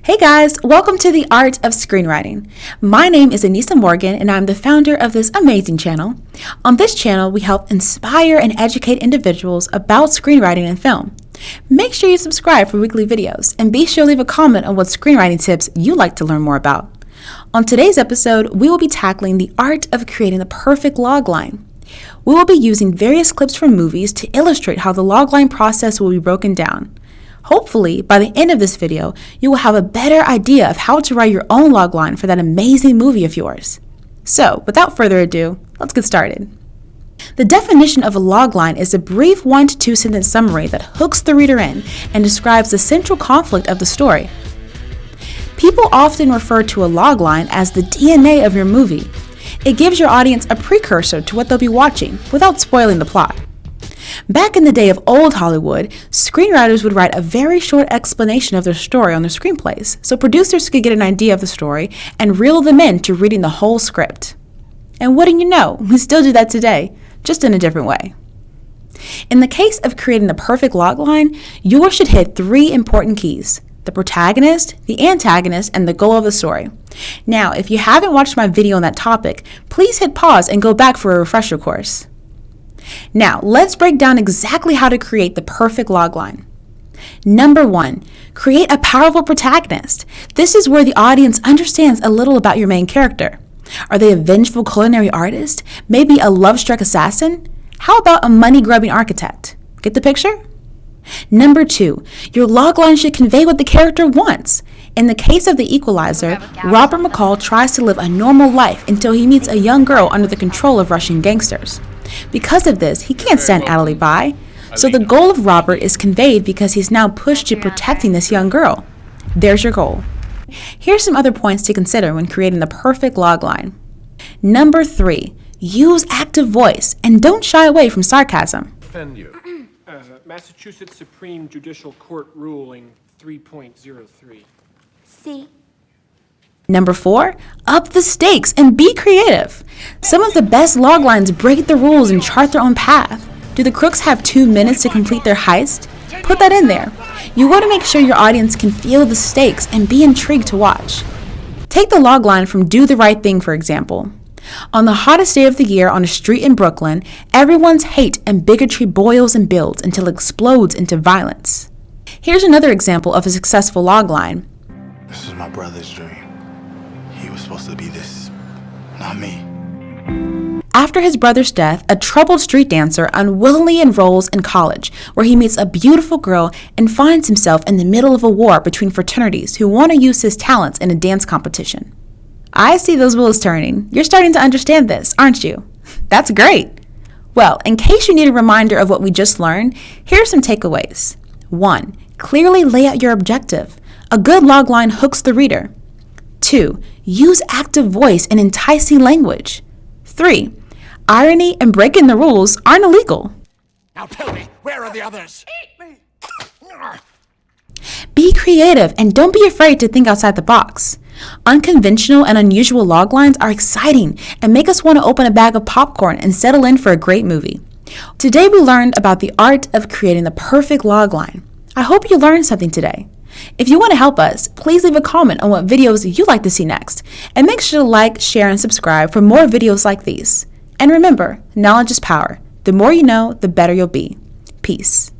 Hey guys, welcome to the Art of Screenwriting. My name is Anissa Morgan and I'm the founder of this amazing channel. On this channel, we help inspire and educate individuals about screenwriting and film. Make sure you subscribe for weekly videos and be sure to leave a comment on what screenwriting tips you'd like to learn more about. On today's episode, we will be tackling the art of creating the perfect logline. We will be using various clips from movies to illustrate how the logline process will be broken down. Hopefully, by the end of this video, you will have a better idea of how to write your own logline for that amazing movie of yours. So, without further ado, let's get started. The definition of a logline is a brief 1 to 2 sentence summary that hooks the reader in and describes the central conflict of the story. People often refer to a logline as the DNA of your movie. It gives your audience a precursor to what they'll be watching without spoiling the plot. Back in the day of old Hollywood, screenwriters would write a very short explanation of their story on their screenplays, so producers could get an idea of the story and reel them in to reading the whole script. And wouldn't you know, we still do that today, just in a different way. In the case of creating the perfect logline, yours should hit 3 important keys: the protagonist, the antagonist, and the goal of the story. Now, if you haven't watched my video on that topic, please hit pause and go back for a refresher course. Now, let's break down exactly how to create the perfect logline. Number 1, create a powerful protagonist. This is where the audience understands a little about your main character. Are they a vengeful culinary artist? Maybe a love-struck assassin? How about a money-grubbing architect? Get the picture? Number 2, your logline should convey what the character wants. In the case of The Equalizer, Robert McCall tries to live a normal life until he meets a young girl under the control of Russian gangsters. Because of this, he can't stand Adelie by, so the goal of Robert is conveyed because he's now pushed to protecting this young girl. There's your goal. Here's some other points to consider when creating the perfect logline. Number 3, use active voice and don't shy away from sarcasm. Massachusetts Supreme Judicial Court ruling 3.03. See? Number 4, up the stakes and be creative. Some of the best loglines break the rules and chart their own path. Do the crooks have 2 minutes to complete their heist? Put that in there. You want to make sure your audience can feel the stakes and be intrigued to watch. Take the logline from Do the Right Thing, for example. On the hottest day of the year on a street in Brooklyn, everyone's hate and bigotry boils and builds until it explodes into violence. Here's another example of a successful logline. This is my brother's dream. He was supposed to be this, not me. After his brother's death, a troubled street dancer unwillingly enrolls in college, where he meets a beautiful girl and finds himself in the middle of a war between fraternities who want to use his talents in a dance competition. I see those wheels turning. You're starting to understand this, aren't you? That's great. Well, in case you need a reminder of what we just learned, here are some takeaways. 1, clearly lay out your objective. A good logline hooks the reader. 2, use active voice and enticing language. 3, irony and breaking the rules aren't illegal. Now tell me, where are the others? Eat me! Be creative and don't be afraid to think outside the box. Unconventional and unusual loglines are exciting and make us want to open a bag of popcorn and settle in for a great movie. Today we learned about the art of creating the perfect logline. I hope you learned something today. If you want to help us, please leave a comment on what videos you'd like to see next, and make sure to like, share, and subscribe for more videos like these. And remember, knowledge is power. The more you know, the better you'll be. Peace.